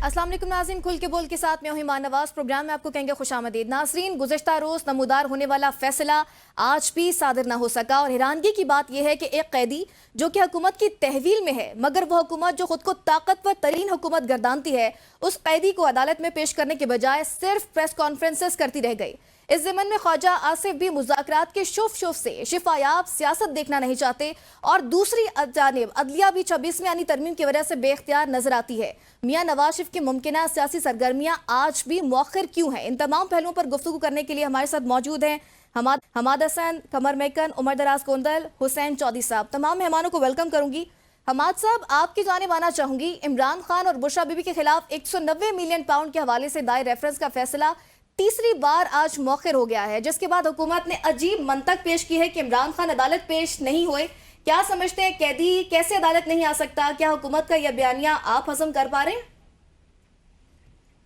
अस्सलाम वालेकुम नाज़रीन, खुल के बोल के साथ में हूं ईमान नवाज। प्रोग्राम में आपको कहेंगे खुशामदीद। नाज़रीन, गुज़िश्ता रोज़ नमूदार होने वाला फैसला आज भी सादिर ना हो सका और हैरानगी की बात यह है कि एक कैदी जो कि हुकूमत की तहवील में है, मगर वह हुकूमत जो खुद को ताकतवर तरीन हुकूमत गर्दानती है, उस कैदी को अदालत में पेश करने के बजाय सिर्फ प्रेस कॉन्फ्रेंसेस करती रह गई। इस ज़मन में ख्वाजा आसिफ भी मुज़ाकरात के शुफ से शिफायाब सियासत देखना नहीं चाहते और दूसरी जानिब अदलिया भी 26वीं यानी तरमीम की वजह से बेख्तियार नजर आती है। मियां नवाज शरीफ की मुमकिना सियासी सरगर्मियां आज भी मौखर क्यों हैं? इन तमाम पहलुओं पर गुफ्तगू करने के लिए हमारे साथ मौजूद हैं हमाद हसन, कमर मेकन, उमर दराज कोंदल, हुसैन चौधरी साहब। तमाम मेहमानों को वेलकम करूंगी। हमाद साहब, आपकी जानिब आना चाहूंगी। इमरान खान और बुशरा बीबी के खिलाफ 190 मिलियन पाउंड के हवाले से दायर रेफरेंस का फैसला तीसरी बार आज मौखिर हो गया है, जिसके बाद हुकूमत ने अजीब मंतक पेश की है कि इमरान खान अदालत पेश नहीं हुए। क्या समझते हैं, कैदी कैसे अदालत नहीं आ सकता? क्या हुकूमत का यह बयानिया आप हजम कर पा रहे हैं?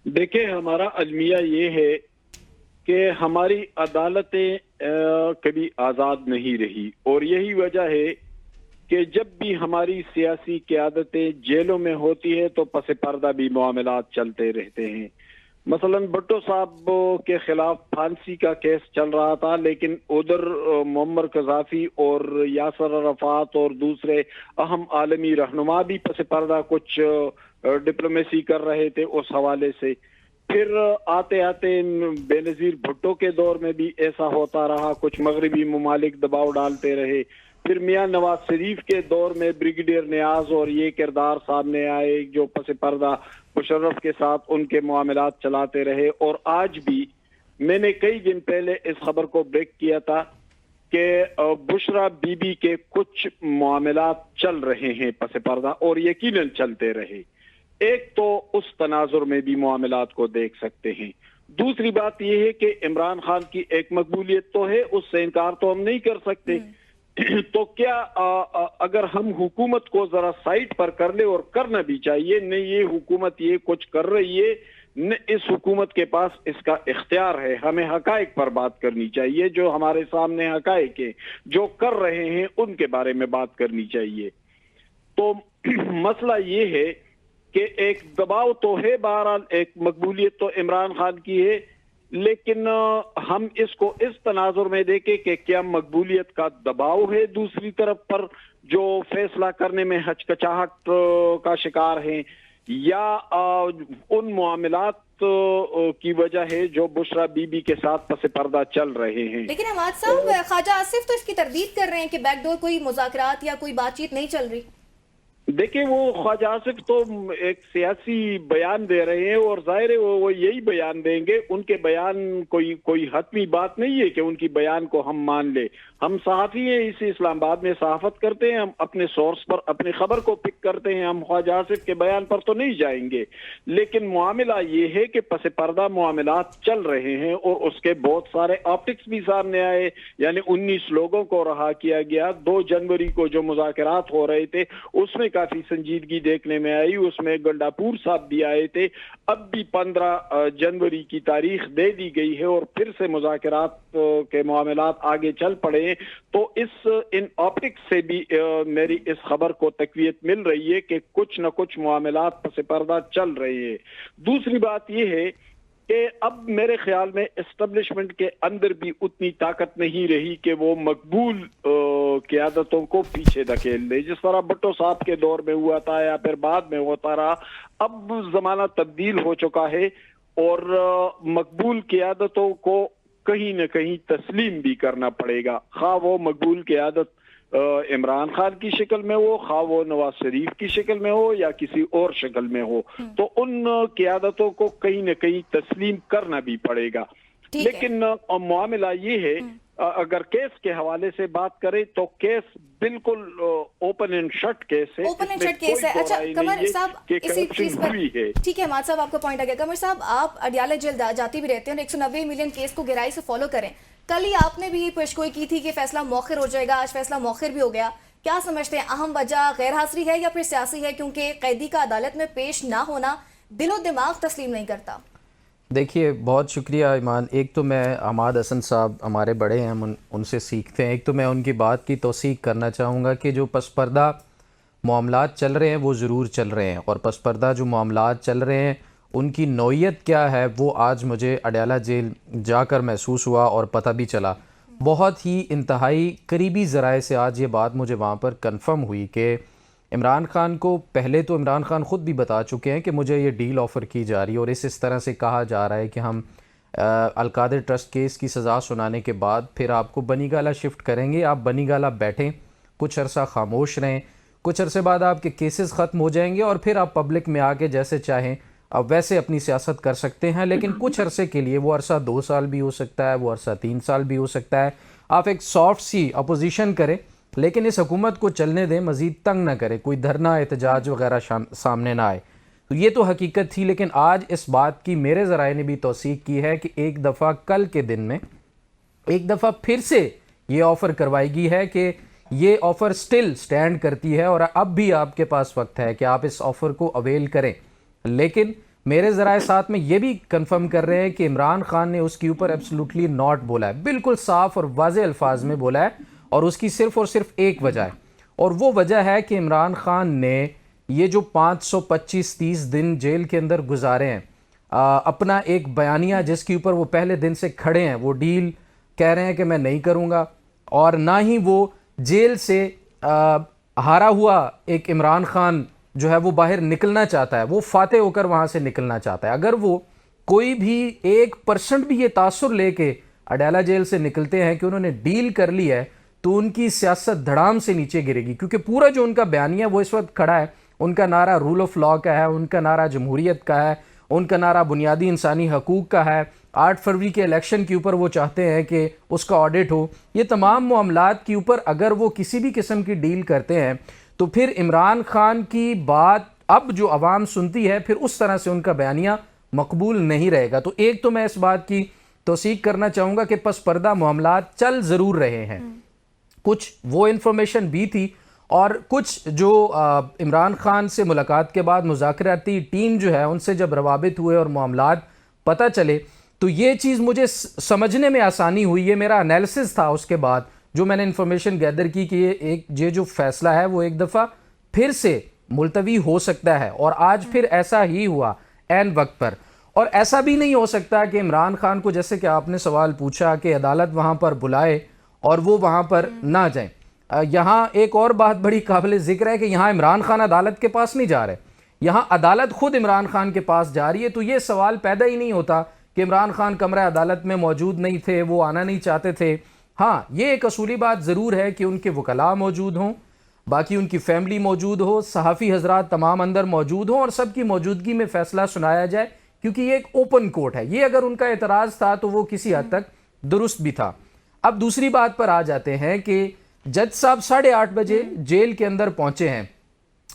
देखिए, हमारा अलमिया ये है कि हमारी अदालतें कभी आज़ाद नहीं रही और यही वजह है कि जब भी हमारी सियासी क़यादतें जेलों में होती है तो पस पर्दा भी मामलात चलते रहते हैं। मसलन भुट्टो साहब के खिलाफ फांसी का केस चल रहा था, लेकिन उधर मुअम्मर कज़ाफ़ी और यासर अरफ़ात और दूसरे अहम आलमी रहनुमा भी पस पर्दा कुछ डिप्लोमेसी कर रहे थे उस हवाले से। फिर आते आते बेनज़ीर भुट्टो के दौर में भी ऐसा होता रहा, कुछ मगरबी ममालिक दबाव डालते रहे। फिर मियां नवाज शरीफ के दौर में ब्रिगेडियर नियाज और ये किरदार सामने आए जो पस पर्दा मुशर्रफ के साथ उनके मामलात चलाते रहे। और आज भी मैंने कई दिन पहले इस खबर को ब्रेक किया था कि बुशरा बीबी के कुछ मामलात चल रहे हैं पस पर्दा और यकीनन चलते रहे। एक तो उस तनाजुर में भी मामलात को देख सकते हैं। दूसरी बात यह है कि इमरान खान की एक मकबूलियत तो है, उससे इनकार तो हम नहीं कर सकते। तो क्या अगर हम हुकूमत को जरा साइड पर कर ले, और करना भी चाहिए, नहीं ये हुकूमत ये कुछ कर रही है, न इस हुकूमत के पास इसका इख्तियार है, हमें हकाइक पर बात करनी चाहिए। जो हमारे सामने हकाइक है, जो कर रहे हैं उनके बारे में बात करनी चाहिए। तो मसला ये है कि एक दबाव तो है, बहरहाल एक मकबूलियत तो इमरान खान की है, लेकिन हम इसको इस तनाजुर में देखें कि क्या मकबूलियत का दबाव है दूसरी तरफ पर जो फैसला करने में हचकचाहट का शिकार हैं, या उन मामलात की वजह है जो बुशरा बीबी के साथ पस पर्दा चल रहे हैं। लेकिन हमाद साहब, ख्वाजा आसिफ तो इसकी तरदीद कर रहे हैं कि बैकडोर कोई मुज़ाकरात या कोई बातचीत नहीं चल रही। देखिए, वो ख्वाजा आसिफ तो एक सियासी बयान दे रहे हैं और जाहिर है वो यही बयान देंगे। उनके बयान कोई हतमी बात नहीं है कि उनकी बयान को हम मान ले। हम सहाफ़ी हैं, इस इस्लामाबाद में सहाफ़त करते हैं, हम अपने सोर्स पर अपनी खबर को पिक करते हैं, हम ख्वाजा आसिफ के बयान पर तो नहीं जाएंगे। लेकिन मामला ये है कि पस पर्दा मामलात चल रहे हैं और उसके बहुत सारे ऑप्टिक्स भी सामने आए। यानी 19 लोगों को रहा किया गया। 2 जनवरी को जो मुज़ाकरात हो रहे थे उसमें काफी संजीदगी देखने में आई, उसमें गंडापुर साहब भी आए थे। अब भी 15 जनवरी की तारीख दे दी गई है और फिर से मुज़ाकरात के मामलात आगे चल पड़े। तो इन ऑप्टिक्स से भी मेरी इस खबर को तकवीत मिल रही है कि कुछ न कुछ मामलात पस पर्दा चल रहे हैं। दूसरी बात यह है कि अब मेरे ख्याल में एस्टेब्लिशमेंट के अंदर भी उतनी ताकत नहीं रही कि वो मकबूल क़यादतों को पीछे धकेल दे, जिस तरह भुट्टो साहब के दौर में हुआ था या फिर बाद में होता रहा। अब जमाना तब्दील हो चुका है और मकबूल क़यादतों को कहीं न कहीं तस्लीम भी करना पड़ेगा, खा वो मकबूल क़यादत इमरान खान की शक्ल में हो, खा वो नवाज शरीफ की शक्ल में हो या किसी और शक्ल में हो। तो उन क़यादतों को कहीं न कहीं तस्लीम करना भी पड़ेगा। लेकिन मामला ये है, अगर केस के हवाले से बात करें तो केस बिल्कुल ओपन एंड शट केस है। ओपन एंड शट केस है। अच्छा कमर साहब, इसी चीज पर ठीक है, हमाद साहब आपका पॉइंट आ गया। कमर साहब, आप अडियाला जेल जाती भी रहते हैं और 190 मिलियन केस को गहराई से फॉलो करें। कल ही आपने भी पेशगोई की थी कि फैसला मौखिर हो जाएगा, आज फैसला मौखिर भी हो गया। क्या समझते हैं, अहम वजह गैर हाजिरी है या फिर सियासी है? क्योंकि कैदी का अदालत में पेश ना होना दिलो दिमाग तस्लीम नहीं करता। देखिए, बहुत शुक्रिया ईमान। एक तो मैं हमाद हसन साहब हमारे बड़े हैं, हम उनसे सीखते हैं। एक तो मैं उनकी बात की तौसीक करना चाहूँगा कि जो पस पर्दा मामलात चल रहे हैं वो ज़रूर चल रहे हैं, और पसपर्दा जो मामलात चल रहे हैं उनकी नौइयत क्या है वो आज मुझे अडयाला जेल जाकर महसूस हुआ और पता भी चला। बहुत ही इंतहाई करीबी ज़राए से आज ये बात मुझे वहाँ पर कंफर्म हुई कि इमरान खान को, पहले तो इमरान खान ख़ुद भी बता चुके हैं कि मुझे ये डील ऑफ़र की जा रही है और इस तरह से कहा जा रहा है कि हम अलकादिर ट्रस्ट केस की सज़ा सुनाने के बाद फिर आपको बनीगाला शिफ्ट करेंगे, आप बनीगाला बैठें, कुछ अरसा खामोश रहें, कुछ अरसे बाद आपके केसेस ख़त्म हो जाएंगे और फिर आप पब्लिक में आके जैसे चाहें अब वैसे अपनी सियासत कर सकते हैं। लेकिन कुछ अरसे के लिए, वो अरसा 2 साल भी हो सकता है, वो अरसा 3 साल भी हो सकता है, आप एक सॉफ्ट सी अपोजिशन करें, लेकिन इस हुकूमत को चलने दें, मज़ीद तंग ना करें, कोई धरना एहतजाज वगैरह सामने ना आए। तो ये तो हकीकत थी। लेकिन आज इस बात की मेरे ज़राए ने भी तौसीक की है कि एक दफ़ा कल के दिन में एक दफ़ा फिर से ये ऑफ़र करवाएगी है कि ये ऑफ़र स्टिल स्टैंड करती है और अब भी आपके पास वक्त है कि आप इस ऑफ़र को अवेल करें। लेकिन मेरे ज़राए साथ में ये भी कंफर्म कर रहे हैं कि इमरान खान ने उसके ऊपर एब्सोल्युटली नॉट बोला है, बिल्कुल साफ और वाज़े अल्फाज में बोला है, और उसकी सिर्फ़ और सिर्फ एक वजह है, और वो वजह है कि इमरान खान ने ये जो 525-30 दिन जेल के अंदर गुजारे हैं, अपना एक बयानिया जिसके ऊपर वो पहले दिन से खड़े हैं, वो डील कह रहे हैं कि मैं नहीं करूँगा, और ना ही वो जेल से हारा हुआ एक इमरान खान जो है वो बाहर निकलना चाहता है, वो फाते होकर वहाँ से निकलना चाहता है। अगर वो कोई भी 1% भी ये तासुर लेके अडयाला जेल से निकलते हैं कि उन्होंने डील कर ली है, तो उनकी सियासत धड़ाम से नीचे गिरेगी, क्योंकि पूरा जो उनका बयानिया वो इस वक्त खड़ा है, उनका नारा रूल ऑफ लॉ का है, उनका नारा जमहूरियत का है, उनका नारा बुनियादी इंसानी हकूक़ का है। 8 फरवरी के इलेक्शन के ऊपर वो चाहते हैं कि उसका ऑडिट हो। ये तमाम मामलात के ऊपर अगर वो किसी भी किस्म की डील करते हैं तो फिर इमरान खान की बात अब जो अवाम सुनती है, फिर उस तरह से उनका बयानिया मकबूल नहीं रहेगा। तो एक तो मैं इस बात की तौसीक करना चाहूँगा कि पसपर्दा मामलात चल ज़रूर रहे हैं, कुछ वो इन्फॉर्मेशन भी थी, और कुछ जो इमरान खान से मुलाकात के बाद मुज़ाकराती टीम जो है उनसे जब रवाबित हुए और मामलात पता चले, तो ये चीज़ मुझे समझने में आसानी हुई। ये मेरा एनालिसिस था उसके बाद जो मैंने इन्फॉर्मेशन गैदर की कि ये जो फैसला है वो एक दफ़ा फिर से मुलतवी हो सकता है, और आज फिर ऐसा ही हुआ ऐन वक्त पर। और ऐसा भी नहीं हो सकता कि इमरान खान को, जैसे कि आपने सवाल पूछा, कि अदालत वहाँ पर बुलाए और वो वहाँ पर ना जाएं। यहाँ एक और बात बड़ी काबिल ज़िक्र है कि यहाँ इमरान खान अदालत के पास नहीं जा रहे, यहाँ अदालत खुद इमरान खान के पास जा रही है। तो ये सवाल पैदा ही नहीं होता कि इमरान खान कमरा अदालत में मौजूद नहीं थे, वो आना नहीं चाहते थे। हाँ, ये एक असूली बात ज़रूर है कि उनके वकला मौजूद हों, बाकी उनकी फैमिली मौजूद हो, सहाफ़ी हजरात तमाम अंदर मौजूद हों और सबकी मौजूदगी में फ़ैसला सुनाया जाए, क्योंकि ये एक ओपन कोर्ट है। ये अगर उनका एतराज़ था तो वो किसी हद तक दुरुस्त भी था। अब दूसरी बात पर आ जाते हैं कि जज साहब 8:30 बजे जेल के अंदर पहुंचे हैं।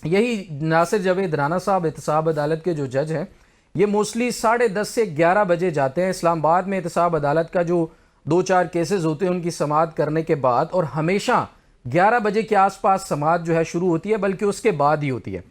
यही नासिर जावेद राना साहब एहतसाब अदालत के जो जज हैं, ये मोस्टली 10:30 से 11 बजे जाते हैं इस्लामाबाद में। एहतसाब अदालत का जो 2-4 केसेस होते हैं उनकी समाअत करने के बाद, और हमेशा 11 बजे के आसपास समाअत जो है शुरू होती है, बल्कि उसके बाद ही होती है।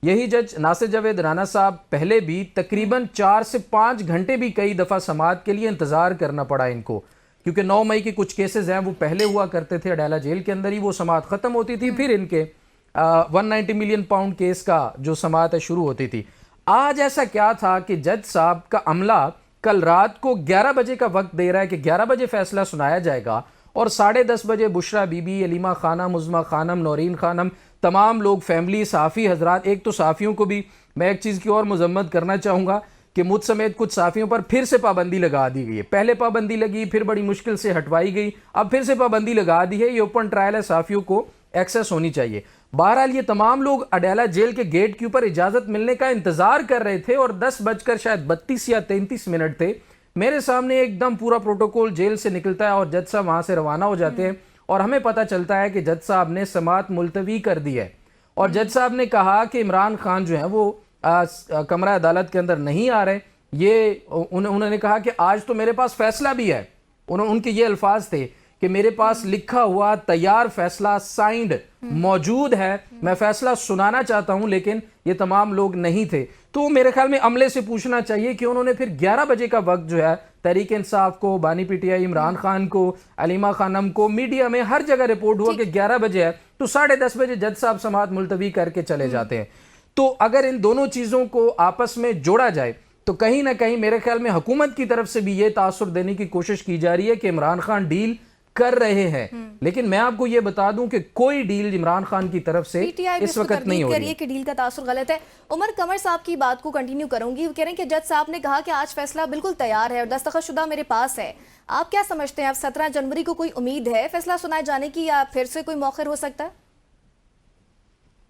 यही जज नासिर जावेद राना साहब पहले भी तकरीबन 4 से 5 घंटे भी कई दफ़ा समाअत के लिए इंतज़ार करना पड़ा इनको, क्योंकि 9 मई के कुछ केसेस हैं वो पहले हुआ करते थे अडयाला जेल के अंदर ही, वो समाअत ख़त्म होती थी, फिर इनके 190 मिलियन पाउंड केस का जो समाअत है शुरू होती थी। आज ऐसा क्या था कि जज साहब का अमला कल रात को 11 बजे का वक्त दे रहा है कि 11 बजे फैसला सुनाया जाएगा, और 10:30 बजे बुशरा बीबी, अलीमा खानम, उज़मा खानम, नौरीन खानम, तमाम लोग, फैमिली, सहाफ़ी हजरात। एक तो सहाफ़ियों को भी मैं एक चीज़ की और मजम्मत करना चाहूँगा कि मुझ समेत कुछ सहाफ़ियों पर फिर से पाबंदी लगा दी गई है। पहले पाबंदी लगी, फिर बड़ी मुश्किल से हटवाई गई, अब फिर से पाबंदी लगा दी है। ये ओपन ट्रायल है, सहाफ़ियों को एक्सेस होनी चाहिए। बहरहाल ये तमाम लोग अडयाला जेल के गेट के ऊपर इजाज़त मिलने का इंतज़ार कर रहे थे, और 10 बजकर शायद 32 या 33 मिनट थे, मेरे सामने एकदम पूरा प्रोटोकॉल जेल से निकलता है और जज साहब वहाँ से रवाना हो जाते हैं, और हमें पता चलता है कि जज साहब ने समाअत मुलतवी कर दी है। और जज साहब ने कहा कि इमरान खान जो है वो कमरा अदालत के अंदर नहीं आ रहे। ये उन्होंने कहा कि आज तो मेरे पास फैसला भी है। उनके ये अल्फाज थे कि मेरे पास लिखा हुआ तैयार फैसला साइंड मौजूद है, मैं फैसला सुनाना चाहता हूं, लेकिन ये तमाम लोग नहीं थे। तो मेरे ख्याल में अमले से पूछना चाहिए कि उन्होंने फिर 11 बजे का वक्त जो है तहरीक इंसाफ को, बानी पीटीआई इमरान खान को, अलीमा खानम को, मीडिया में हर जगह रिपोर्ट हुआ कि 11 बजे है तो 10:30 बजे जज साहब समाअत मुलतवी करके चले जाते हैं। तो अगर इन दोनों चीज़ों को आपस में जोड़ा जाए तो कहीं ना कहीं मेरे ख्याल में हुकूमत की तरफ से भी ये तासुर देने की कोशिश की जा रही है कि इमरान खान डील कर रहे हैं, लेकिन मैं आपको ये बता दूं कि कोई डील इमरान खान की तरफ से इस वक्त नहीं हो रही है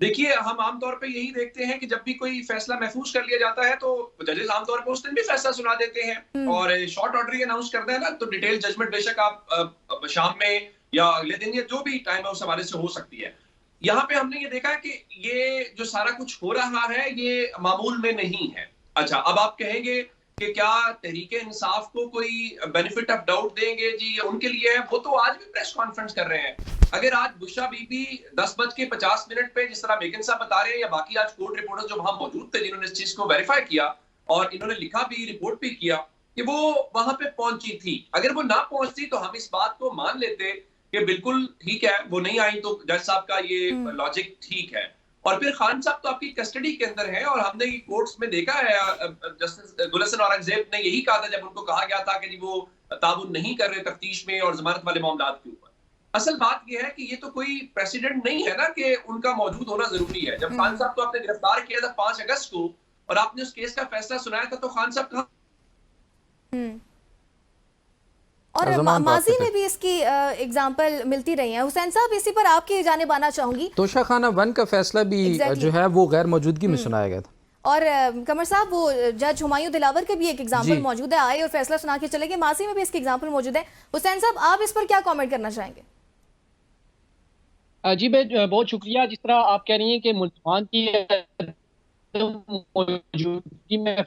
देखिए, हम आमतौर पे यही देखते हैं कि जब भी कोई फैसला महफूज कर लिया जाता है तो जजेस आमतौर पर उस दिन भी फैसला सुना देते हैं और शॉर्ट ऑर्डर ही अनाउंस करते हैं ना, तो डिटेल जजमेंट बेशक आप शाम में या अगले दिन या जो भी टाइम है उस हवाले से हो सकती है। यहाँ पे हमने ये देखा है कि ये जो सारा कुछ हो रहा है ये मामूल में नहीं है। अच्छा, अब आप कहेंगे कि क्या तहरीक इंसाफ को कोई बेनिफिट ऑफ डाउट देंगे? जी, उनके लिए है, वो तो आज भी प्रेस कॉन्फ्रेंस कर रहे हैं। अगर आज बुशरा बीबी 10:50 पे जिस तरह बेगम साहब बता रहे हैं या बाकी आज कोर्ट रिपोर्टर्स जो वहां मौजूद थे जिन्होंने इस चीज को वेरीफाई किया और इन्होंने लिखा भी, रिपोर्ट भी किया कि वो वहां पे पहुंची थी, अगर वो ना पहुंचती तो हम इस बात को मान लेते कि बिल्कुल ठीक है, वो नहीं आई तो जज साहब का ये लॉजिक ठीक है। और फिर खान साहब तो आपकी कस्टडी के अंदर है और हमने कोर्ट्स में देखा है, जस्टिस गुलशन औरंगजेब ने यही कहा था जब उनको कहा गया था कि जी वो ताउन नहीं कर रहे तफ्तीश में और जमानत वाले मामला के ऊपर। असल बात यह है कि ये तो कोई प्रेसिडेंट नहीं है ना कि उनका मौजूद होना जरूरी है। जब खान साहब को आपने गिरफ्तार किया था 5 अगस्त को और आपने उस केस का फैसला सुनाया था तो खान साहब कहाँ? और माजी में भी इसकी एग्जांपल मिलती रही है। हुसैन साहब, इसी पर आपकी जानिब आना चाहूंगी। तोशाखाना 1 का फैसला भी जो है वो गैर मौजूदगी में सुनाया गया था। और कमर साहब, वो जज हुमायूं दिलावर के भी एक एग्जांपल मौजूद है, आए और फैसला सुना के चले गए। माजी में भी इसकी एग्जांपल मौजूद है। हुसैन साहब, आप इस पर क्या कमेंट करना चाहेंगे? जी बहुत शुक्रिया। जिस तरह आप कह रही हैं कि मुल्ज़मान की मौजूदगी में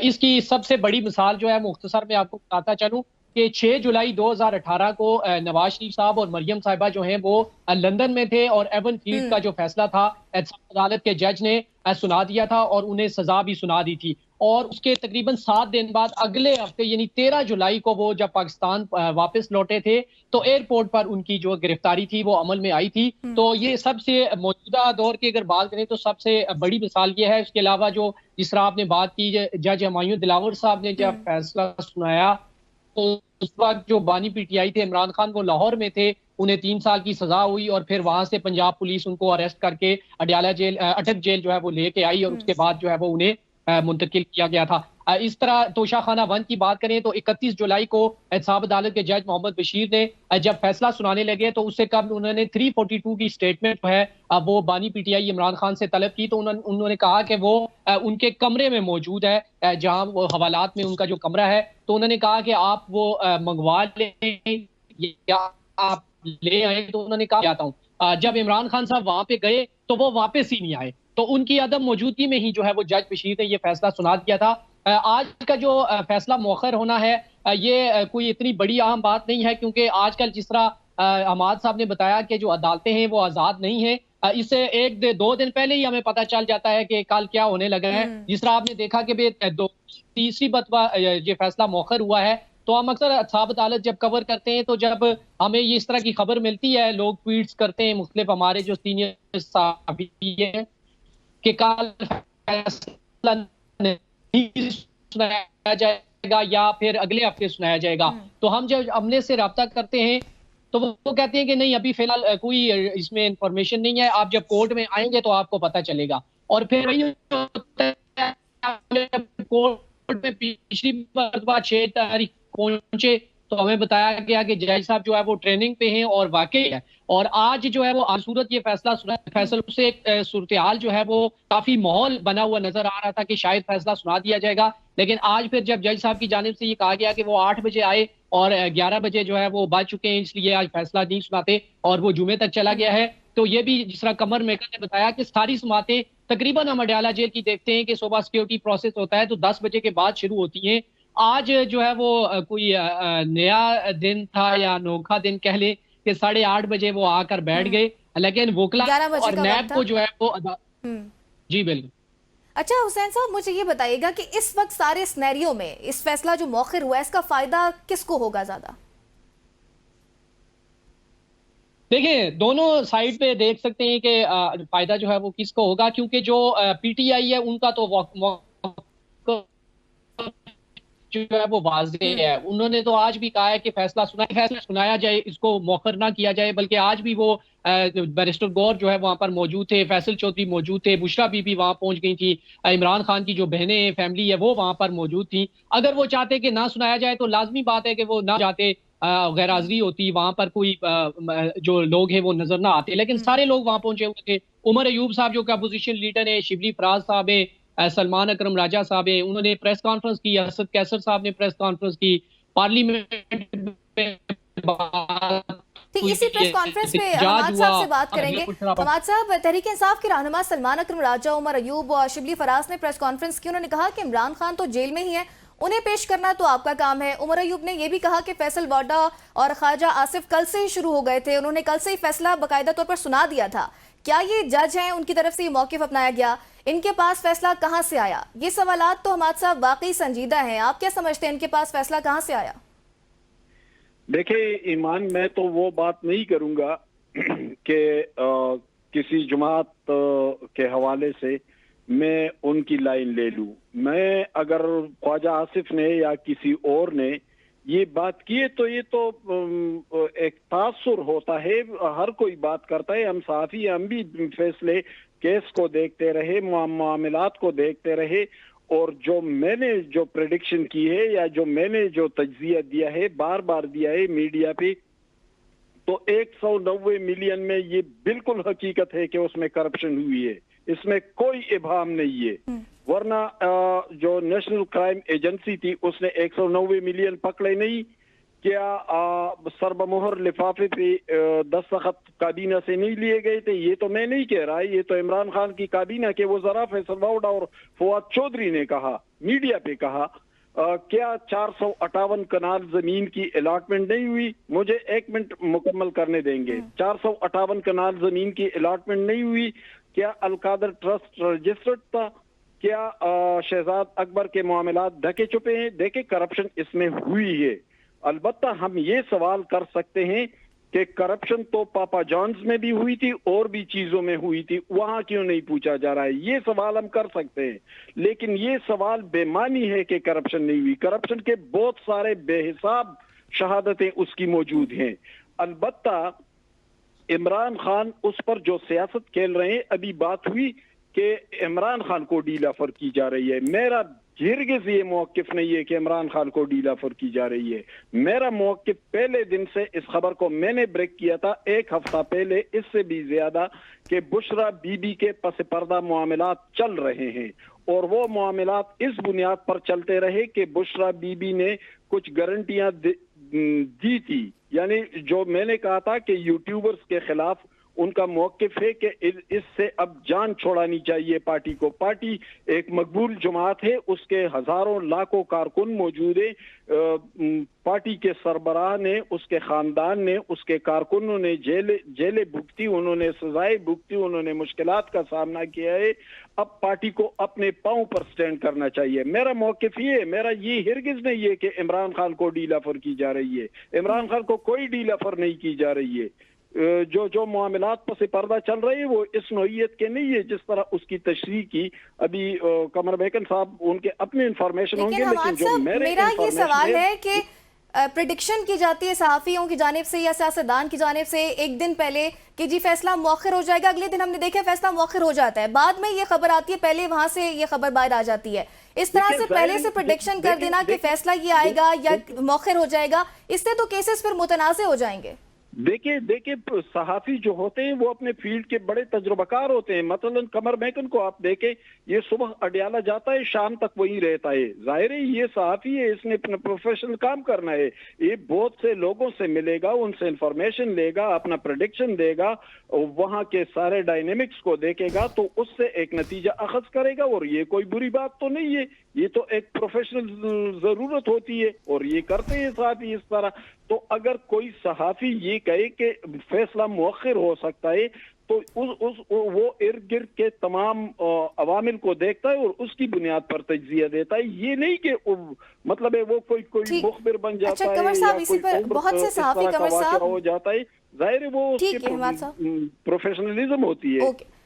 इसकी सबसे बड़ी मिसाल जो है मुख्तसर में आपको बताता चलूं कि 6 जुलाई 2018 को नवाज शरीफ साहब और मरियम साहिबा जो हैं वो लंदन में थे और एवन फील्ड का जो फैसला था अदालत के जज ने सुना दिया था और उन्हें सजा भी सुना दी थी। और उसके तकरीबन 7 दिन बाद अगले हफ्ते यानी 13 जुलाई को वो जब पाकिस्तान वापस लौटे थे तो एयरपोर्ट पर उनकी जो गिरफ्तारी थी वो अमल में आई थी। तो ये सबसे मौजूदा दौर की अगर बात करें तो सबसे बड़ी मिसाल ये है। इसके अलावा जो जिस तरह आपने बात की, जज हुमायूं दिलावर साहब ने जब फैसला सुनाया तो उस वक्त जो बानी पीटीआई थे इमरान खान वो लाहौर में थे, उन्हें 3 साल की सजा हुई और फिर वहां से पंजाब पुलिस उनको अरेस्ट करके अडयाला जेल, अटक जेल जो है वो लेके आई और उसके बाद जो है वो उन्हें मुंतकिल किया गया था। इस तरह तोशाखाना 1 की बात करें तो 31 जुलाई को एहतसाब अदालत के जज मोहम्मद बशीर ने जब फैसला सुनाने लगे तो उससे कब उन्होंने 342 की स्टेटमेंट है वो बानी पीटीआई इमरान खान से तलब की। तो उन्होंने कहा कि वो उनके कमरे में मौजूद है जहां वो हवालात में उनका जो कमरा है। तो उन्होंने कहा कि आप वो मंगवा लें या आप ले आए। तो उन्होंने कहा जाता हूँ। जब इमरान खान साहब वहां पे गए तो वो वापस ही नहीं आए। तो उनकी अदम मौजूदगी में ही जो है वो जज बशीर ने ये फैसला सुना दिया था। आज का जो फैसला मौखर होना है ये कोई इतनी बड़ी अहम बात नहीं है, क्योंकि आजकल जिस तरह हमाद साहब ने बताया कि जो अदालतें हैं वो आज़ाद नहीं है। इससे 1-2 दिन पहले ही हमें पता चल जाता है कि कल क्या होने लगा है। जिस तरह आपने देखा कि तीसरी बतवा ये फैसला मौखर हुआ है। तो हम अक्सर एहतसाब अदालत जब कवर करते हैं तो जब हमें ये इस तरह की खबर मिलती है, लोग ट्वीट्स करते हैं, मुख्तलिफ हमारे जो सीनियर सहाफ़ी हैं कि कल फैसला नहीं सुनाया जाएगा या फिर अगले हफ्ते सुनाया जाएगा। तो हम जब अमले से रब्ता करते हैं तो वो कहते हैं कि नहीं, अभी फिलहाल कोई इसमें इंफॉर्मेशन नहीं है, आप जब कोर्ट में आएंगे तो आपको पता चलेगा। और फिर वही कोर्ट में पिछली मरतबा 6 तारीख पहुंचे तो हमें बताया गया कि जज साहब जो है वो ट्रेनिंग पे हैं और वाकई है। और आज जो है वो सूरत ये फैसला से एक सूरत हाल जो है वो काफी माहौल बना हुआ नजर आ रहा था कि शायद फैसला सुना दिया जाएगा। लेकिन आज फिर जब जज साहब की जानिब से ये कहा गया कि वो 8 बजे आए और 11 बजे जो है वो बज चुके हैं, इसलिए आज फैसला नहीं सुनाते और वो जुमे तक चला गया है। तो ये भी जिस तरह कमर मेकर ने बताया कि सारी समातें तकरीबन हम अडयाला जेल की देखते हैं कि सुबह सिक्योरिटी प्रोसेस होता है तो 10 बजे के बाद शुरू होती है। आज जो है वो कोई नया दिन था या अनोखा दिन कह ले कि 8:30 बजे वो आकर बैठ गए। लेकिन वोकला और नैब को जो है वो जी बिल्कुल। अच्छा हुसैन साहब, मुझे ये बताइएगा कि इस वक्त सारे स्नैरियो में इस फैसला जो मौखिर हुआ है, इसका फायदा किसको होगा ज्यादा? देखिए, दोनों साइड पे देख सकते हैं कि फायदा जो है वो किसको होगा, क्योंकि जो पीटीआई है उनका तो जो है वो वाज़ेह है। उन्होंने तो आज भी कहा है कि फैसला सुनाया जाए, इसको मौखर ना किया जाए, बल्कि आज भी वो बैरिस्टर गौर जो है वहां पर मौजूद थे, फैसल चौधरी मौजूद थे, बुशरा बीबी वहां पहुंच गई थी, इमरान खान की जो बहनें फैमिली है वो वहां पर मौजूद थी। अगर वो चाहते कि ना सुनाया जाए तो लाजमी बात है कि वो ना जाते, गैर हाजिरी होती, वहां पर कोई जो लोग हैं वो नजर ना आते, लेकिन सारे लोग वहां पहुंचे हुए थे। उमर अयूब साहब जो कि अपोजिशन लीडर है, शिबली फराज साहब है, सलमान अकरम राजा साहब हैं, उन्होंने प्रेस कॉन्फ्रेंस की, असद कैसर साहब ने प्रेस कॉन्फ्रेंस की, पार्लियामेंट में ठीक, इसी प्रेस कॉन्फ्रेंस में हमाद साहब से बात करेंगे। हमाद साहब, तहरीक इंसाफ के रहनुमा सलमान अकरम राजा, उमर अयूब और शिबली फराज ने प्रेस कॉन्फ्रेंस की। उन्होंने कहा कि इमरान खान तो जेल में ही है, उन्हें पेश करना तो आपका काम है। उमर अयूब ने यह भी कहा कि फैसल वाडा और ख्वाजा आसिफ कल से ही शुरू हो गए थे, उन्होंने कल से ही फैसला बाकायदा तौर पर सुना दिया था। क्या ये जज हैं, उनकी तरफ से ये मौकिफ अपनाया गया, इनके पास फैसला कहां से आया? ये सवालात तो हमाद साहब वाकई संजीदा हैं। आप क्या समझते हैं, इनके पास फैसला कहां से आया? देखिए ईमान, मैं तो वो बात नहीं करूंगा कि किसी जमात के हवाले से मैं उनकी लाइन ले लूं। मैं अगर ख्वाजा आसिफ ने या किसी और ने ये बात की है तो ये तो एक तासुर होता है, हर कोई बात करता है। हम साथी, हम भी फैसले केस को देखते रहे, मामलात को देखते रहे, और जो मैंने जो प्रेडिक्शन की है या जो मैंने जो तज्जिया दिया है, बार बार दिया है मीडिया पे, तो 190 मिलियन में ये बिल्कुल हकीकत है कि उसमें करप्शन हुई है, इसमें कोई इबाम नहीं है। वरना जो नेशनल क्राइम एजेंसी थी उसने 190 मिलियन पकड़े नहीं क्या? सरबमोहर लिफाफे पे दस्तखत काबीना से नहीं लिए गए थे? ये तो मैं नहीं कह रहा, ये तो इमरान खान की काबीना के वज़रा फैसल वाडा और फवाद चौधरी ने कहा, मीडिया पे कहा। क्या 458 कनाल जमीन की अलॉटमेंट नहीं हुई? मुझे 1 मिनट मुकम्मल करने देंगे। 458 कनाल जमीन की अलॉटमेंट नहीं हुई? क्या अलकादर ट्रस्ट रजिस्टर्ड था? क्या शहजाद अकबर के मामलात ढके छुपे हैं? देखे, करप्शन इसमें हुई है। अलबत्ता हम ये सवाल कर सकते हैं कि करप्शन तो पापा जॉन्स में भी हुई थी और भी चीजों में हुई थी, वहां क्यों नहीं पूछा जा रहा है? ये सवाल हम कर सकते हैं, लेकिन ये सवाल बेमानी है कि करप्शन नहीं हुई। करप्शन के बहुत सारे बेहिसाब शहादतें उसकी मौजूद हैं। अलबत्ता इमरान खान उस पर जो सियासत खेल रहे हैं, अभी बात हुई कि इमरान खान को डील ऑफर की जा रही है। मेरा हरगिज़ ये मौक़िफ़ नहीं है कि इमरान खान को डील ऑफर की जा रही है। मेरा मौक़िफ़ पहले दिन से, इस खबर को मैंने ब्रेक किया था 1 हफ्ता पहले, इससे भी ज्यादा, कि बुशरा बीबी के पस पर्दा मामलात चल रहे हैं, और वो मामलात इस बुनियाद पर चलते रहे कि बुशरा बीबी ने कुछ गारंटियां दी थी। यानी जो मैंने कहा था कि यूट्यूबर्स के खिलाफ उनका मौक़िफ़ है कि इससे अब जान छोड़ानी चाहिए पार्टी को। पार्टी एक मकबूल जमात है, उसके हजारों लाखों कारकुन मौजूद है। पार्टी के सरबराह ने, उसके खानदान ने, उसके कारकुनों ने जेलें भुगती, उन्होंने सजाएं भुगती, उन्होंने मुश्किलात का सामना किया है। अब पार्टी को अपने पांव पर स्टैंड करना चाहिए। मेरा मौक़िफ़ ये है, मेरा ये हरगिज़ नहीं है कि इमरान खान को डील ऑफर की जा रही है। इमरान खान को कोई डील ऑफर नहीं की जा रही है। जो मामलात पर से पर्दा चल रहे हैं वो इस नौइयत के नहीं है जिस तरह उसकी तशरीह की अभी कमर बेकन साहब, उनके अपने इंफॉर्मेशन होंगे, लेकिन जो मेरा ये सवाल है कि प्रेडिक्शन की जाती है सहाफ़ियों की जानिब से या सियासतदान की जानिब से एक दिन पहले कि जी फैसला मौखिर हो जाएगा, अगले दिन हमने देखा फैसला मौखिर हो जाता है, बाद में ये खबर आती है, पहले वहां से ये खबर बाहर आ जाती है। इस तरह से पहले से प्रेडिक्शन कर देना कि फैसला ये आएगा या मौखिर हो जाएगा, इससे तो केसेस फिर मुतनाज़े हो जाएंगे। देखिए सहाफी जो होते हैं वो अपने फील्ड के बड़े तजुर्बाकार होते हैं। मसलन कमर बेकन को आप देखें, ये सुबह अडियाला जाता है, शाम तक वहीं रहता है। जाहिर है ये सहाफी है, इसने अपना प्रोफेशनल काम करना है। ये बहुत से लोगों से मिलेगा, उनसे इंफॉर्मेशन लेगा, अपना प्रेडिक्शन देगा, वहां के सारे डायनेमिक्स को देखेगा, तो उससे एक नतीजा अखज़ करेगा। और ये कोई बुरी बात तो नहीं है, ये तो एक प्रोफेशनल जरूरत होती है और ये करते हैं सहाफी इस तरह। तो अगर कोई सहाफी ये कहे कि फैसला मुअख्खिर हो सकता है, तो वो इर्द गिर्द के तमाम अवामिल को देखता है और उसकी बुनियाद पर तज्जिया देता है। ये नहीं कि मतलब है वो कोई मुखबिर बन जाता अच्छा, है कमर साहब, या इसी पर बहुत से सहाफी कमर साहब हो जाता है, जाहिर है वो उसकी प्रोफेशनलिज्म होती है। ओके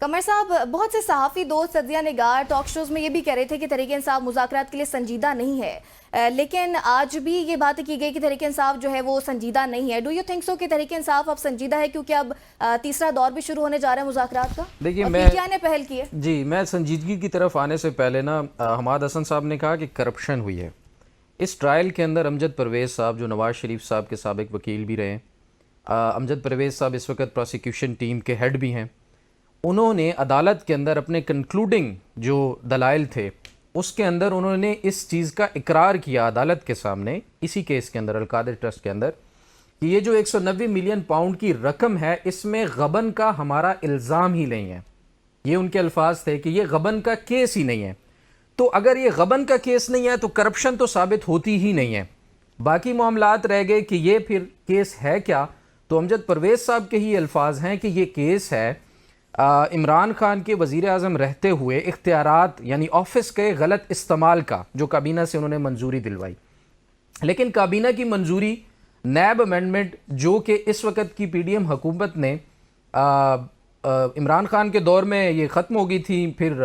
कमर साहब, बहुत से सहाफ़ी दोस्त, सदिया निगार टॉक शोज़ में ये भी कह रहे थे कि तहरीक इंसाफ मुज़ाकरात के लिए संजीदा नहीं है, लेकिन आज भी ये बात की गई कि तहरीक इंसाफ जो है वो संजीदा नहीं है। डू यू थिंक सो कि तहरीक इंसाफ अब संजीदा है, क्योंकि अब तीसरा दौर भी शुरू होने जा रहा है मुज़ाकरात का? देखिए, पीटीआई ने पहल की है। जी, मैं संजीदगी की तरफ आने से पहले ना हमाद हसन साहब ने कहा कि करप्शन हुई है इस ट्रायल के अंदर। अमजद परवेज़ साहब जो नवाज शरीफ साहब के साबिक वकील भी रहे, अमजद परवेज़ साहब इस वक्त प्रोसिक्यूशन टीम के हेड भी हैं, उन्होंने अदालत के अंदर अपने कंक्लूडिंग जो दलाइल थे उसके अंदर उन्होंने इस चीज़ का इकरार किया अदालत के सामने, इसी केस के अंदर अलकादिर ट्रस्ट के अंदर, कि ये जो 190 मिलियन पाउंड की रकम है इसमें गबन का हमारा इल्ज़ाम ही नहीं है। ये उनके अल्फाज थे कि ये गबन का केस ही नहीं है। तो अगर ये गबन का केस नहीं है तो करप्शन तो साबित होती ही नहीं है। बाकी मामलात रह गए कि ये फिर केस है क्या। तो अमजद परवेज़ साहब के ही अल्फाज हैं कि ये केस है इमरान खान के वज़ीर आज़म रहते हुए इख्तियारात यानी ऑफिस के गलत इस्तेमाल का, जो काबीना से उन्होंने मंजूरी दिलवाई। लेकिन काबीना की मंजूरी नैब अमेंडमेंट जो कि इस वक्त की पीडीएम हुकूमत ने इमरान खान के दौर में ये ख़त्म हो गई थी, फिर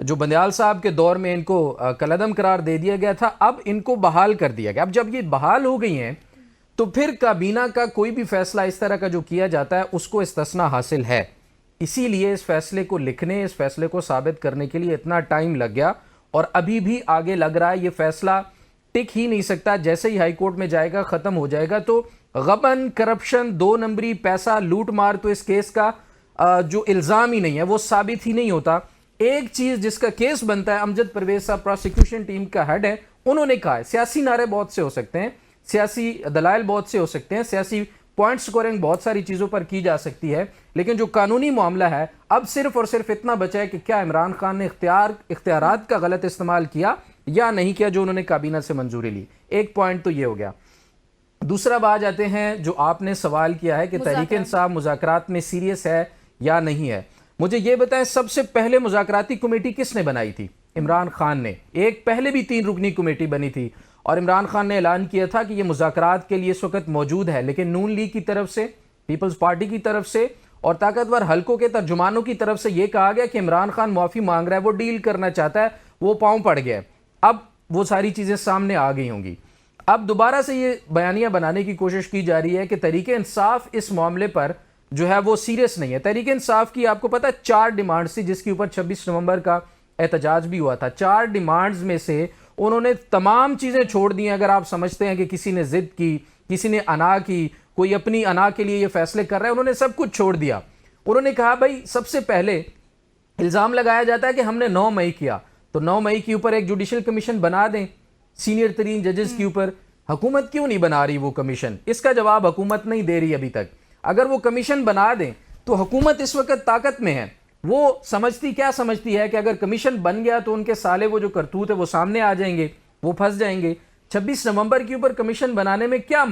जो बंदयाल साहब के दौर में इनको कलअदम करार दे दिया गया था, अब इनको बहाल कर दिया गया। अब जब ये बहाल हो गई हैं तो फिर काबीना का कोई भी फैसला इस तरह का जो किया जाता है उसको इस्तिस्ना हासिल है। इसीलिए इस फैसले को लिखने, इस फैसले को साबित करने के लिए इतना टाइम लग गया और अभी भी आगे लग रहा है। ये फैसला टिक ही नहीं सकता, जैसे ही हाई कोर्ट में जाएगा ख़त्म हो जाएगा। तो गबन, करप्शन, 2 नंबरी, पैसा, लूट मार, तो इस केस का जो इल्ज़ाम ही नहीं है वो साबित ही नहीं होता। एक चीज़ जिसका केस बनता है, अमजद परवेज़ साहब प्रोसिक्यूशन टीम का हेड है, उन्होंने कहा है सियासी नारे बहुत से हो सकते हैं, सियासी दलाइल बहुत से हो सकते हैं, सियासी पॉइंट स्कोरिंग बहुत सारी चीज़ों पर की जा सकती है, लेकिन जो कानूनी मामला है अब सिर्फ और सिर्फ इतना बचा है कि क्या इमरान खान ने इख्तियारात का गलत इस्तेमाल किया या नहीं किया जो उन्होंने काबीना से मंजूरी ली। एक पॉइंट तो ये हो गया। दूसरा बात जाते हैं जो आपने सवाल किया है कि तहरीक इंसाफ मुज़ाकरात में सीरियस है या नहीं है। मुझे ये बताएं, सबसे पहले मुज़ाकराती कमेटी किसने बनाई थी? इमरान खान ने। एक पहले भी 3 रुकनी कमेटी बनी थी और इमरान खान ने ऐलान किया था कि ये मुज़ाकरात के लिए इस वक्त मौजूद है, लेकिन नून लीग की तरफ से, पीपल्स पार्टी की तरफ से और ताकतवर हलकों के तर्जुमानों की तरफ से ये कहा गया कि इमरान खान माफ़ी मांग रहा है, वो डील करना चाहता है, वो पाँव पड़ गया है। अब वो सारी चीज़ें सामने आ गई होंगी। अब दोबारा से ये बयानियाँ बनाने की कोशिश की जा रही है कि तहरीक इंसाफ इस मामले पर जो है वो सीरियस नहीं है। तहरीक इंसाफ की आपको पता है 4 डिमांड्स थी जिसके ऊपर 26 नवंबर का एहतजाज भी हुआ था। 4 डिमांड्स में से उन्होंने तमाम चीज़ें छोड़ दी। अगर आप समझते हैं कि किसी ने जिद की, किसी ने अना की, कोई अपनी अना के लिए ये फैसले कर रहा है, उन्होंने सब कुछ छोड़ दिया। उन्होंने कहा भाई सबसे पहले इल्ज़ाम लगाया जाता है कि हमने 9 मई किया, तो 9 मई के ऊपर एक जुडिशल कमीशन बना दें सीनियर तरीन जजेस के ऊपर। हुकूमत क्यों नहीं बना रही वो कमीशन? इसका जवाब हुकूमत नहीं दे रही अभी तक। अगर वो कमीशन बना दें तो हुकूमत इस वक्त ताकत में है, वो समझती है कि अगर कमीशन बन गया तो उनके साले वो जो करतूत है वो सामने आ जाएंगे, वो फंस जाएंगे। 26 नवंबर के ऊपर कमीशन बनाने में क्या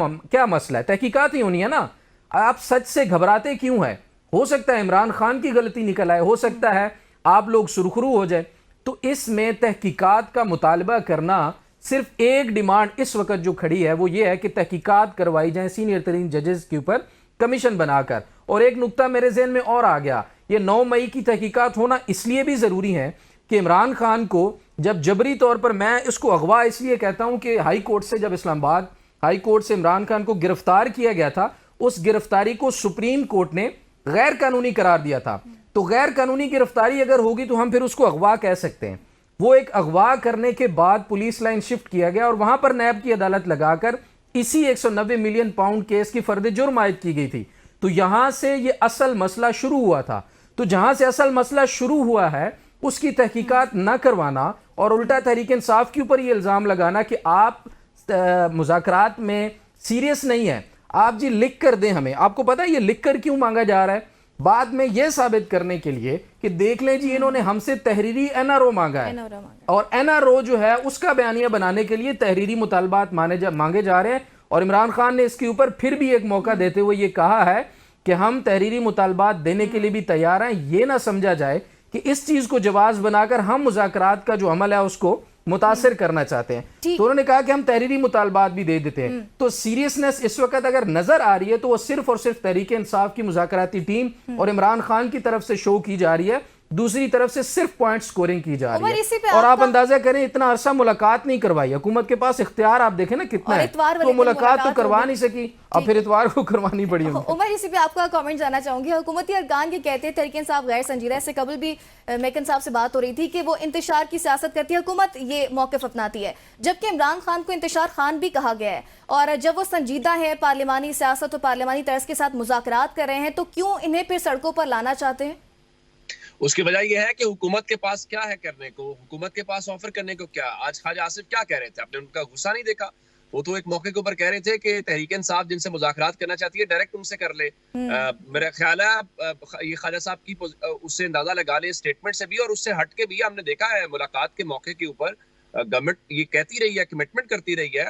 मसला है? तहकीकात ही होनी है ना। आप सच से घबराते क्यों है? हो सकता है इमरान खान की गलती निकल आए, हो सकता है आप लोग सुरखरू हो जाए। तो इसमें तहकीकात का मुतालबा करना, सिर्फ एक डिमांड इस वक्त जो खड़ी है वो ये है कि तहकीकात करवाई जाए सीनियर तरीन जजेस के ऊपर कमीशन बनाकर। और एक नुक्ता मेरे जहन में और आ गया, ये 9 मई की तहकीकात होना इसलिए भी ज़रूरी है कि इमरान खान को जब जबरी तौर पर, मैं इसको अगवा इसलिए कहता हूं कि हाई कोर्ट से, जब इस्लामाबाद हाई कोर्ट से इमरान खान को गिरफ्तार किया गया था, उस गिरफ्तारी को सुप्रीम कोर्ट ने गैर कानूनी करार दिया था। तो गैर कानूनी गिरफ्तारी अगर होगी तो हम फिर उसको अगवा कह सकते हैं। वो एक अगवा करने के बाद पुलिस लाइन शिफ्ट किया गया और वहां पर नैब की अदालत लगाकर इसी 190 मिलियन पाउंड केस की फर्द जुर्म आयद की गई थी। तो यहां से ये असल मसला शुरू हुआ था। तो जहां से असल मसला शुरू हुआ है उसकी तहकीकात न करवाना और उल्टा तहरीक इंसाफ के ऊपर ये इल्ज़ाम लगाना कि आप मुज़ाकरात में सीरियस नहीं है, आप जी लिख कर दें हमें। आपको पता है ये लिख कर क्यों मांगा जा रहा है? बाद में ये साबित करने के लिए कि देख लें जी इन्होंने हमसे तहरीरी एनआरओ मांगा है, और एनआरओ जो है उसका बयानिया बनाने के लिए तहरीरी मुतालबात मांगे जा रहे हैं। और इमरान खान ने इसके ऊपर फिर भी एक मौका देते हुए ये कहा है कि हम तहरीरी मुतालबात देने के लिए भी तैयार हैं। ये ना समझा जाए कि इस चीज़ को जवाब बनाकर हम मुज़ाकरात का जो अमल है उसको मुतासिर करना चाहते हैं। तो उन्होंने कहा कि हम तहरीरी मुतालबात भी दे देते हैं। तो सीरियसनेस इस वक्त अगर नजर आ रही है तो वो सिर्फ और सिर्फ तहरीक इंसाफ की मुज़ाकराती टीम और इमरान खान की तरफ से शो की जा रही है, दूसरी तरफ से सिर्फ पॉइंट स्कोरिंग की जा रही है। और आप अंदाजा करें इतना अरसा मुलाकात नहीं करवाई, हुकूमत के पास इख्तियार आप देखें ना कितना है, तो मुलाकात तो करवा नहीं सकी, अब फिर इतवार को करवानी पड़ी। उमर, इसी पे आपका कमेंट जानना चाहूंगी। हुकूमती अरकान के कहते हैं तहरीक इंसाफ गैर संजीदा, इससे कबल भी मेकन साहब से बात हो रही थी कि वो इंतशार की सियासत करती है, हुकूमत ये मौक़िफ़ अपनाती है, जबकि इमरान खान को इंतशार खान भी कहा गया है। और जब वो संजीदा है, पार्लिमानी सियासत और पार्लिमानी तर्ज के साथ मुज़ाकरात कर रहे हैं, तो क्यों इन्हें फिर सड़कों पर लाना चाहते हैं? उसकी वजह यह है कि हुकूमत के पास क्या है करने को, हुकूमत के पास ऑफर करने को क्या। आज ख्वाजा आसिफ क्या कह रहे थे, आपने उनका गुस्सा नहीं देखा? वो तो एक मौके के ऊपर कह रहे थे कि तहरीक इंसाफ जिनसे मुज़ाकरात करना चाहती है डायरेक्ट उनसे कर ले। मेरा ख्याल है ये ख्वाजा साहब की उससे अंदाजा लगा ले स्टेटमेंट से भी, और उससे हट के भी हमने देखा है मुलाकात के मौके के ऊपर गवर्नमेंट ये कहती रही है, कमिटमेंट करती रही है,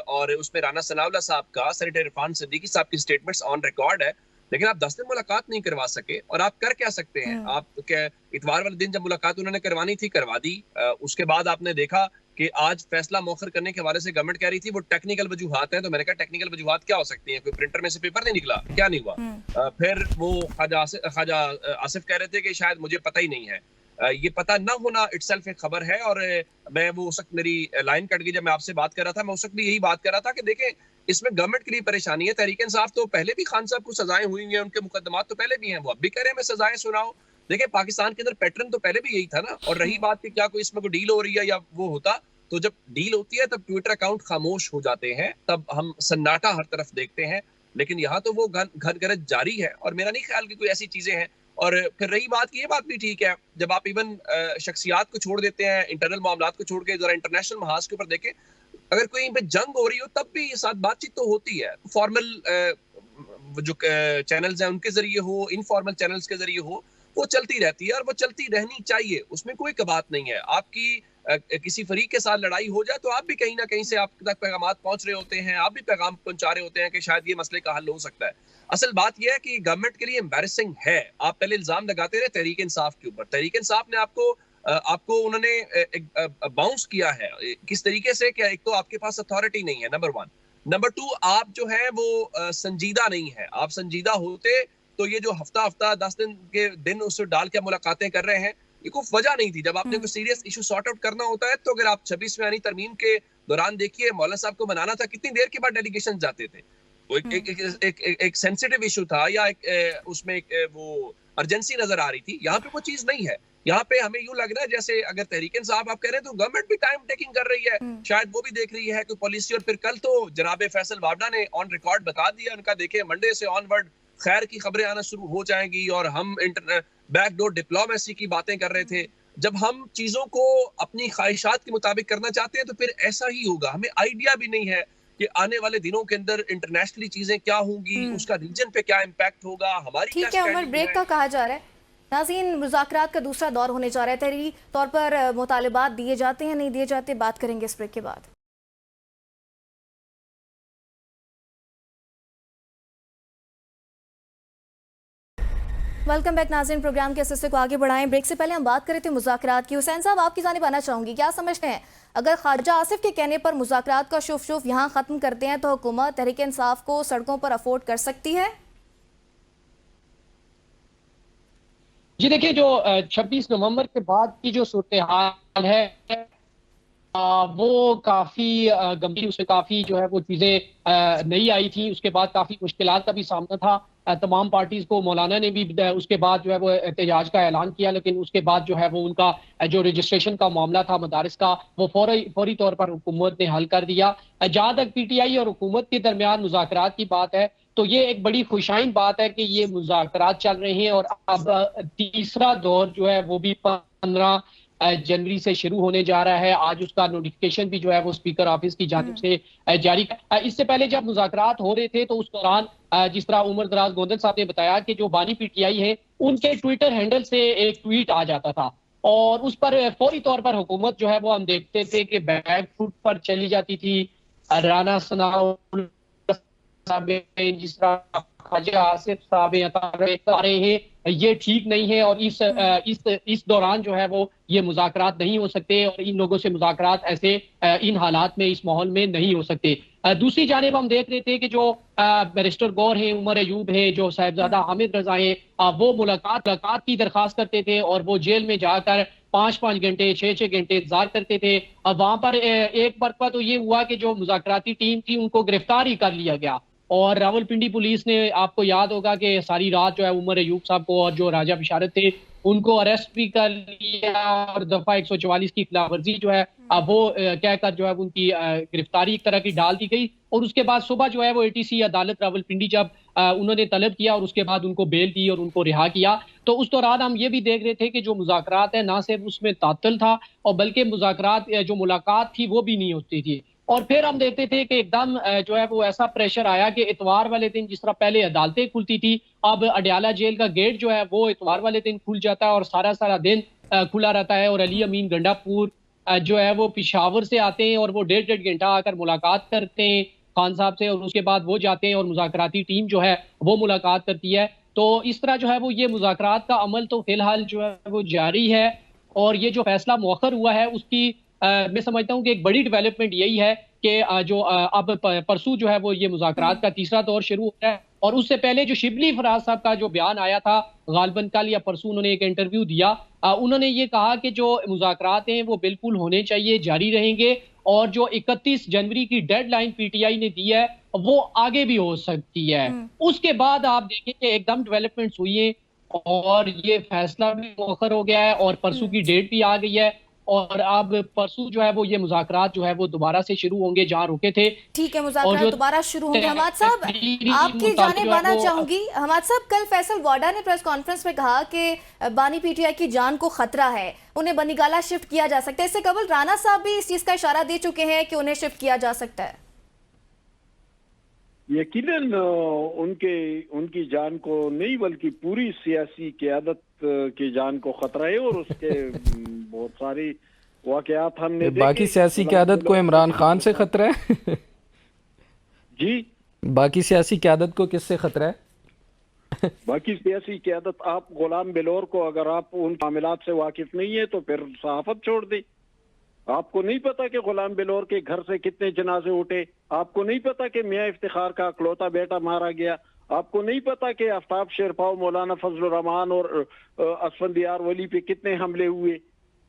और उसमें राना सनाउल्लाह साहब का, सेनेटर इरफान सिद्दीकी साहब की स्टेटमेंट्स ऑन रिकॉर्ड है। लेकिन आप 10 दिन मुलाकात नहीं करवा सके, और आप कर क्या सकते हैं? आप क्या इतवार वाले दिन जब मुलाकात उन्होंने करवानी थी करवा दी। उसके बाद आपने देखा कि आज फैसला मौखर करने के हवाले से गवर्नमेंट कह रही थी वो टेक्निकल वजूहात हैं। तो मैंने कहा टेक्निकल वजूहात क्या हो सकती हैं? कोई प्रिंटर में से पेपर नहीं निकला, क्या नहीं हुआ? फिर वो ख्वाजा आसिफ कह रहे थे कि शायद मुझे पता ही नहीं है। ये पता न होना इटसेल्फ एक खबर है। और मैं वो उस वक्त मेरी लाइन कट गई जब मैं आपसे बात कर रहा था, मैं उस वक्त भी यही बात कर रहा था कि देखें इसमें गवर्नमेंट के लिए परेशानी है। तहरीक इंसाफ तो पहले भी खान साहब को सजाएं हुई हैं, उनके मुकदमात तो पहले भी हैं, वो अब भी कह रहे हैं मैं सजाएं सुनाओ। देखिए पाकिस्तान के अंदर पैटर्न तो पहले भी यही था ना। और रही बात कि क्या कोई इसमें कोई डील हो रही है या वो होता, तो जब डील होती है तब ट्विटर अकाउंट खामोश हो जाते हैं, तब हम सन्नाटा हर तरफ देखते हैं। लेकिन यहाँ तो वो घर गरज जारी है, और मेरा नहीं ख्याल कि कोई ऐसी चीजें हैं। और फिर रही बात की, ये बात भी ठीक है, जब आप इवन शख्सियात को छोड़ देते हैं, इंटरनल मामलात को छोड़ के जरा इंटरनेशनल महाज के ऊपर देखें, अगर कोई पे जंग हो रही हो तब भी ये साथ बातचीत तो होती है। फॉर्मल जो चैनल्स हैं उनके जरिए हो, इनफॉर्मल चैनल्स के जरिए हो, वो चलती रहती है, और वो चलती रहनी चाहिए, उसमें कोई कबात नहीं है। आपकी किसी फरीक के साथ लड़ाई हो जाए तो आप भी कहीं ना कहीं से आप तक पैगाम पहुंच रहे होते हैं, आप भी पैगाम पहुंचा रहे होते हैं कि शायद ये मसले का हल हो सकता है। असल बात यह है कि गवर्नमेंट के लिए एम्बैरेसिंग है। आप पहले इल्जाम लगाते रहे तहरीक इंसाफ के ऊपर, तहरीक इंसाफ ने आपको उन्होंने बाउंस किया है। किस तरीके से? क्या एक तो आपके पास अथॉरिटी नहीं है, नंबर 1। नंबर 2, आप जो है वो संजीदा नहीं है। आप संजीदा होते तो ये जो हफ्ता 10 दिन के दिन उससे डाल के मुलाकातें कर रहे हैं, ये कोई वजह नहीं थी। जब आपने कोई सीरियस इशू सॉर्ट आउट करना होता है, तो अगर आप 26वें यानी तरमीम के दौरान देखिए, मौलाना साहब को बनाना था, कितनी देर के बाद डेलीगेशन जाते थे। वो एक सेंसिटिव इशू था, या उसमें वो अर्जेंसी नजर आ रही थी। यहाँ पे वो चीज नहीं है। यहाँ पे हमें यूं लग रहा है जैसे अगर तहरीक इंसाफ आप कह रहे हैं तो गवर्नमेंट भी टाइम टेकिंग कर रही है, शायद वो भी देख रही है कोई पॉलिसी। और फिर कल तो जनाब फैसल वावड़ा ने ऑन रिकॉर्ड बता दिया, उनका देखे मंडे से ऑनवर्ड खैर की खबरें आना शुरू हो जाएंगी, और हम बैकडोर डिप्लोमेसी की बातें कर रहे थे। जब हम चीजों को अपनी ख्वाहिशात के मुताबिक करना चाहते हैं तो फिर ऐसा ही होगा। हमें आइडिया भी नहीं है कि आने वाले दिनों के अंदर इंटरनेशनली चीजें क्या होंगी, उसका रीजन पे क्या इम्पैक्ट होगा, हमारी ठीक है उमर, ब्रेक का कहा जा रहा है। नाज़रीन, मुज़ाकरात का दूसरा दौर होने जा रहा है, तहरीरी तौर पर मुतालिबात दिए जाते हैं, नहीं दिए जाते, बात करेंगे इस ब्रेक के बाद। वेलकम बैक नाज़रीन, प्रोग्राम के सिलसिले को आगे बढ़ाएं। ब्रेक से पहले हम बात कर रहे थे मुज़ाकरात की। हुसैन साहब, आपकी जानिब आना चाहूँगी, क्या समझते हैं अगर ख्वाजा आसिफ के कहने पर मुज़ाकरात का शुफ यहाँ ख़त्म करते हैं तो हुकूमत तहरीक इंसाफ को सड़कों पर अफोर्ड कर सकती है? जी देखिए, जो 26 नवंबर के बाद की जो सूरत हाल है वो काफी गंभीर, उसमें काफी जो है वो चीजें नई आई थी। उसके बाद काफी मुश्किलात का भी सामना था तमाम पार्टीज को। मौलाना ने भी उसके बाद जो है वो एहतजाज का ऐलान किया, लेकिन उसके बाद जो है वो उनका जो रजिस्ट्रेशन का मामला था मदारिस का, वो फौरी तौर पर हुकूमत ने हल कर दिया। जहां तक PTI और हुकूमत के दरमियान मुज़ाकरात की बात है, तो ये एक बड़ी खुशाइन बात है कि ये मुज़ाकरात चल रहे हैं, और अब तीसरा दौर जो है वो भी 15 जनवरी से शुरू होने जा रहा है। आज उसका नोटिफिकेशन भी जो है वो स्पीकर ऑफिस की जानिब से जारी। इससे पहले जब मुज़ाकरात हो रहे थे तो उस दौरान जिस तरह उमर दराज गोंदल साहब ने बताया कि जो बानी PTI है उनके ट्विटर हैंडल से एक ट्वीट आ जाता था, और उस पर फौरी तौर पर हुकूमत जो है वो हम देखते थे कि बैक फुट पर चली जाती थी। राना सनाउल्लाह साहब जिस तरह ख्वाजा आसिफ साहब आ रहे हैं, ये ठीक नहीं है और इस दौरान जो है वो ये मुज़ाकरात नहीं हो सकते और इन लोगों से मुज़ाकरात ऐसे इन हालात में, इस माहौल में नहीं हो सकते। दूसरी जानिब हम देख रहे थे कि जो बैरिस्टर गौर है, उमर अयूब है, जो साहिबजादा हामिद रजा है, वो मुलाकात की दरख्वास्त करते थे और वो जेल में जाकर 5-5 घंटे 6-6 घंटे इंतजार करते थे। अब वहां पर एक मरतबा तो ये हुआ कि जो मुज़ाकराती टीम थी उनको गिरफ्तार ही कर लिया गया और रावलपिंडी पुलिस ने, आपको याद होगा कि सारी रात जो है उमर अयूब साहब को और जो राजा बिशारत थे उनको अरेस्ट भी कर लिया और दफा 144 की खिलाफ वर्जी जो है वो कहकर जो है उनकी गिरफ्तारी एक तरह की डाल दी गई और उसके बाद सुबह जो है वो ATC अदालत रावलपिंडी जब उन्होंने तलब किया और उसके बाद उनको बेल दी और उनको रिहा किया, तो उस दौरान हम ये भी देख रहे थे कि जो मुज़ाकरात है ना सिर्फ उसमें तातल था और बल्कि मुज़ाकरात जो मुलाकात थी वो भी नहीं होती थी। और फिर हम देखते थे कि एकदम जो है वो ऐसा प्रेशर आया कि इतवार वाले दिन जिस तरह पहले अदालतें खुलती थी, अब अडयाला जेल का गेट जो है वो इतवार वाले दिन खुल जाता है और सारा दिन खुला रहता है और अली अमीन गंडापुर जो है वो पिशावर से आते हैं और वो 1.5 घंटा आकर मुलाकात करते हैं खान साहब से और उसके बाद वो जाते हैं और मुज़ाकराती टीम जो है वो मुलाकात करती है। तो इस तरह जो है वो ये मुज़ाकरात का अमल तो फिलहाल जो है वो जारी है और ये जो फैसला मौखर हुआ है उसकी मैं समझता हूँ कि एक बड़ी डेवलपमेंट यही है कि जो अब परसों जो है वो ये मुज़ाकरात का तीसरा दौर शुरू हो रहा है और उससे पहले जो शिबली फराज साहब का जो बयान आया था गालबन कल या परसों उन्होंने एक इंटरव्यू दिया, उन्होंने ये कहा कि जो मुज़ाकरात हैं वो बिल्कुल होने चाहिए, जारी रहेंगे और जो 31 जनवरी की डेडलाइन PTI ने दी है वो आगे भी हो सकती है। उसके बाद आप देखें कि एकदम डेवलपमेंट्स हुई है और ये फैसला भी मौखर हो गया है और परसों की डेट भी आ गई है और अब परसों जो है वो ये मुज़ाकरात जो है वो दोबारा से शुरू होंगे जहां रुके थे। ठीक है, मुज़ाकरात दोबारा शुरू होंगे। हमाद साहब आपकी जानिब आना चाहूंगी। हमाद साहब, कल फैसल वाडा ने प्रेस कॉन्फ्रेंस में कहा कि बानी PTI की जान को खतरा है, उन्हें बनीगाला शिफ्ट किया जा सकता है। इससे कबल राना साहब भी इस चीज का इशारा दे चुके हैं कि उन्हें शिफ्ट किया जा सकता है। यकीनन उनकी जान को नहीं बल्कि पूरी सियासी क़यादत की जान को खतरा है और उसके बहुत सारी वाक़यात हमने बाकी सियासी क़यादत को इमरान खान से खतरा है जी, बाकी सियासी क़यादत को किससे खतरा है? बाकी सियासी क़यादत, आप गुलाम बिलोर को अगर आप उन मामलात से वाकिफ नहीं है तो फिर सहाफत छोड़ दे। आपको नहीं पता कि गुलाम बिलोर के घर से कितने जनाजे उठे, आपको नहीं पता कि मियां इफ्तिखार का अकलौता बेटा मारा गया, आपको नहीं पता कि आफ्ताब शेरपाव, मौलाना फजल रहमान और असफंदियार वली पे कितने हमले हुए।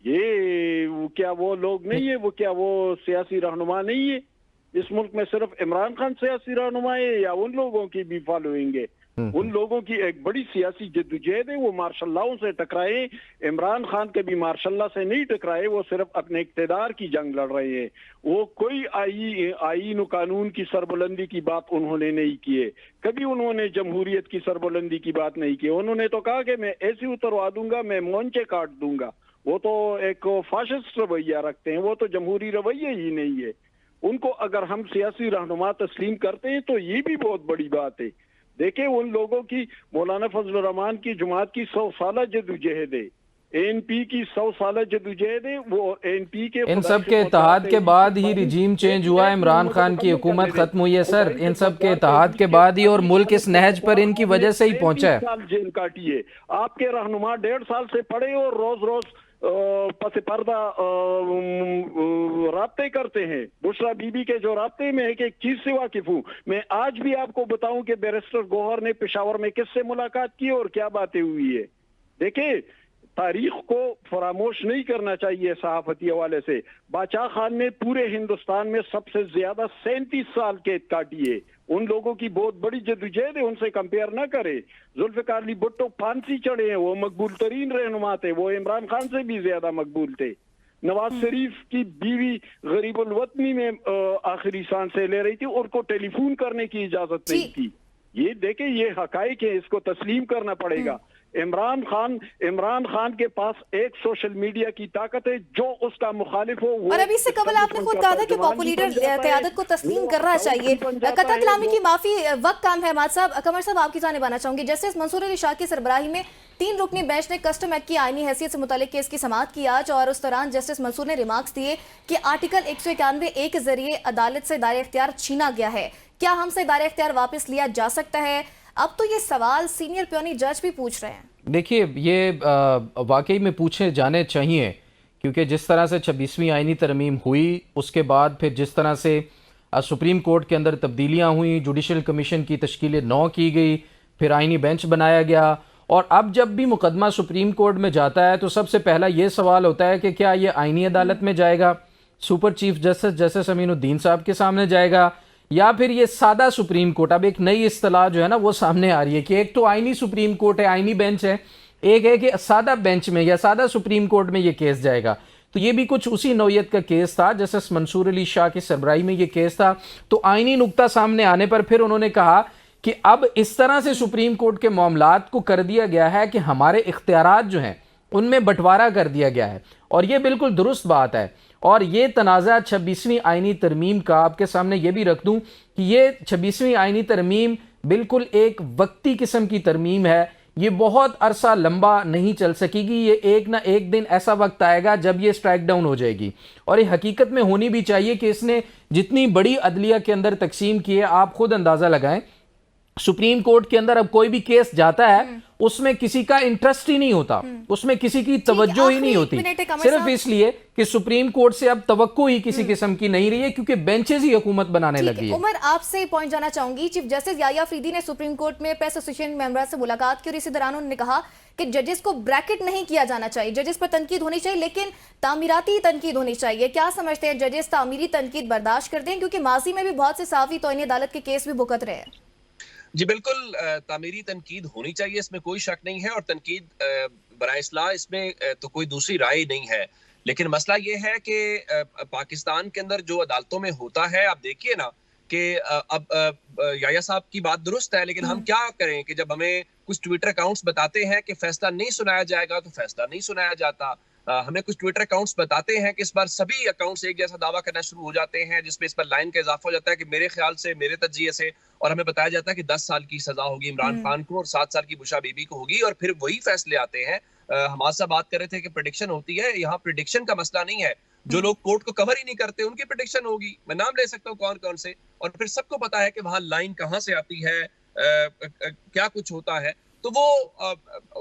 ये क्या वो लोग नहीं है? वो क्या वो सियासी रहनुमा नहीं है? इस मुल्क में सिर्फ इमरान खान सियासी रहनुमा है या उन लोगों की भी फॉलोइंग है? उन लोगों की एक बड़ी सियासी जद्दोजहद है, वो मार्शल्लाओं से टकराए। इमरान खान कभी मार्शल्ला से नहीं टकराए, वो सिर्फ अपने इक्तदार की जंग लड़ रहे हैं। वो कोई आईन कानून की सरबुलंदी की बात उन्होंने नहीं की है, कभी उन्होंने जमहूरियत की सरबुलंदी की बात नहीं की। उन्होंने तो कहा कि मैं ऐसे उतरवा दूंगा, मैं मोंचे काट दूंगा। वो तो एक फाशिस्ट रवैया रखते हैं, वो तो जमहूरी रवैया ही नहीं है। उनको अगर हम सियासी रहनुमा तस्लीम करते हैं तो ये भी बहुत बड़ी बात है। देखिए, उन लोगों की, मौलाना फजल रहमान की जमात की 100 साल जद्दोजहद है, ANP की 100 साल जद्दोजहद है। वो ANP के इन सब के इत्तेहाद के बाद ही रिजीम चेंज हुआ, इमरान खान की हुकूमत खत्म हुई है सर। इन सब के इत्तेहाद के बाद ही और मुल्क इस नहज पर इनकी वजह से ही पहुंचा है। 20 साल जेल काटी है आपके रहनुमा, 1.5 साल से पड़े और रोज रोज पस पर्दा राब्ते करते हैं। बुशरा बीबी के जो राब्ते में एक एक चीज से वाकिफ हूँ मैं। आज भी आपको बताऊं कि बैरिस्टर गौहर ने पेशावर में किससे मुलाकात की और क्या बातें हुई है। देखिए, तारीख को फरामोश नहीं करना चाहिए सहाफती हवाले से। बादशाह खान ने पूरे हिंदुस्तान में सबसे ज्यादा 37 साल कैद काटी है। उन लोगों की बहुत बड़ी जद्दोजहद है, उनसे कंपेयर ना करे। जुल्फ़िकार अली भुट्टो फांसी चढ़े हैं, वो मकबूल तरीन रहनुमा थे, वो इमरान खान से भी ज्यादा मकबूल थे। नवाज शरीफ की बीवी गरीबुल वतनी में आखिरी सांसें ले रही थी, उनको टेलीफोन करने की इजाजत नहीं थी। ये देखे, ये हकाइक है, इसको तस्लीम करना पड़ेगा। इमरान खान के पास एक सोशल मीडिया की ताकत है, जो उसका मुखालिफ हो वो। और अभी से कबल आपने खुद कहा था कि पॉपुलर लीडर क़यादत को तस्लीम करना चाहिए। कतरा कलामी की माफी वक्त काम है। हमाद साहब, कमर साहब, आपकी जानिब आना चाहूंगी। जस्टिस मंसूर अली शाह की सरबराही में 3 रुकनी बेंच ने कस्टम एक्ट की आईनी हैसियत से मुतालिक केस की समाअत की आज, और उस दौरान जस्टिस मंसूर ने रिमार्क्स दिए कि आर्टिकल 191 के जरिए अदालत से दायरे इख्तियार छीना गया है। क्या हमसे दायरे इख्तियार वापस लिया जा सकता है? अब तो ये सवाल सीनियर प्योनी जज भी पूछ रहे हैं। देखिए, ये वाकई में पूछे जाने चाहिए, क्योंकि जिस तरह से 26वीं आईनी तरमीम हुई, उसके बाद फिर जिस तरह से सुप्रीम कोर्ट के अंदर तब्दीलियां हुई, जुडिशल कमीशन की तश्कील 9 की गई, फिर आईनी बेंच बनाया गया, और अब जब भी मुकदमा सुप्रीम कोर्ट में जाता है तो सबसे पहला ये सवाल होता है कि क्या ये आईनी अदालत में जाएगा, सुपर चीफ जस्टिस अमीनुद्दीन साहब के सामने जाएगा, या फिर ये सादा सुप्रीम कोर्ट। अब एक नई इस्तिलाह जो है ना वो सामने आ रही है कि एक तो आईनी सुप्रीम कोर्ट है, आईनी बेंच है, एक है कि सादा बेंच में या सादा सुप्रीम कोर्ट में ये केस जाएगा। तो ये भी कुछ उसी नौयत का केस था, जस्टिस मंसूर अली शाह की सरबराही में ये केस था। तो आईनी नुक्ता सामने आने पर फिर उन्होंने कहा कि अब इस तरह से सुप्रीम कोर्ट के मामलात को कर दिया गया है कि हमारे इख्तियारात जो हैं उनमें बंटवारा कर दिया गया है, और ये बिल्कुल दुरुस्त बात है। और ये तनाज़ा 26वीं आईनी तरमीम का, आपके सामने ये भी रख दूं कि ये 26वीं आईनी तरमीम बिल्कुल एक वक्ती किस्म की तरमीम है, ये बहुत अरसा लंबा नहीं चल सकेगी। ये एक ना एक दिन ऐसा वक्त आएगा जब ये स्ट्राइक डाउन हो जाएगी, और ये हकीकत में होनी भी चाहिए कि इसने जितनी बड़ी अदलिया के अंदर तकसीम की है, आप खुद अंदाज़ा लगाएं। सुप्रीम कोर्ट के अंदर अब कोई भी केस जाता है उसमें किसी का इंटरेस्ट ही नहीं होता, उसमें किसी की तवज्जो ही नहीं होती, सिर्फ इसलिए कि सुप्रीम कोर्ट से अब तवक्को ही किसी किस्म की नहीं रही है, क्योंकि बेंचेस ही हुकूमत बनाने लगी है। उमर, आपसे पॉइंट जाना चाहूंगी। चीफ जस्टिस याया अफरीदी ने सुप्रीम कोर्ट में प्रेस एसोसिएशन मेंबर से मुलाकात की और इसी दौरान उन्होंने कहा कि जजेस को ब्रैकेट नहीं किया जाना चाहिए, जजेस पर तनकीद होनी चाहिए लेकिन तामीराती तनकीद होनी चाहिए। क्या समझते हैं, जजेस तामीरी तनकीद बर्दाश्त कर दें, क्योंकि माजी में भी बहुत से साफी तौहीन अदालत के केस भी भुगत रहे हैं? जी बिल्कुल, तामीरी तनकीद होनी चाहिए, इसमें कोई शक नहीं है, और तनकीद बराए इस्लाह इसमें तो कोई दूसरी राय नहीं है। लेकिन मसला ये है कि पाकिस्तान के अंदर जो अदालतों में होता है, आप देखिए ना कि अब याया साहब की बात दुरुस्त है, लेकिन हम क्या करें कि जब हमें कुछ ट्विटर अकाउंट्स बताते हैं कि फैसला नहीं सुनाया जाएगा तो फैसला नहीं सुनाया जाता। हमें कुछ ट्विटर अकाउंट्स बताते हैं कि इस बार सभी अकाउंट्स एक जैसा दावा करना शुरू हो जाते हैं, जिसमें इस पर लाइन का इजाफा हो जाता है कि मेरे ख्याल से, मेरे तज्जिए से, और हमें बताया जाता है कि 10 साल की सजा होगी इमरान खान को और 7 साल की बुशा बीबी को होगी, और फिर वही फैसले आते हैं। हमारे साथ बात कर रहे थे कि प्रेडिक्शन होती है, यहाँ प्रेडिक्शन का मसला नहीं है, जो लोग कोर्ट को कवर ही नहीं करते उनकी प्रेडिक्शन होगी। मैं नाम ले सकता हूँ कौन कौन से, और फिर सबको पता है कि वहां लाइन कहाँ से आती है, क्या कुछ होता है। तो वो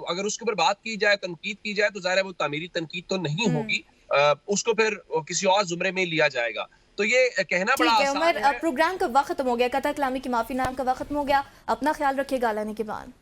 अगर उसके ऊपर बात की जाए, तनकीद की जाए, तो जाहिर है वो तामीरी तनकीद तो नहीं होगी, उसको फिर किसी और जुमरे में लिया जाएगा। तो ये कहना बड़ा आसान है। प्रोग्राम का वक्त खत्म हो गया, कतर कलामी की माफी नाम का वक्त खत्म हो गया। अपना ख्याल रखिएगा, आने के बाद।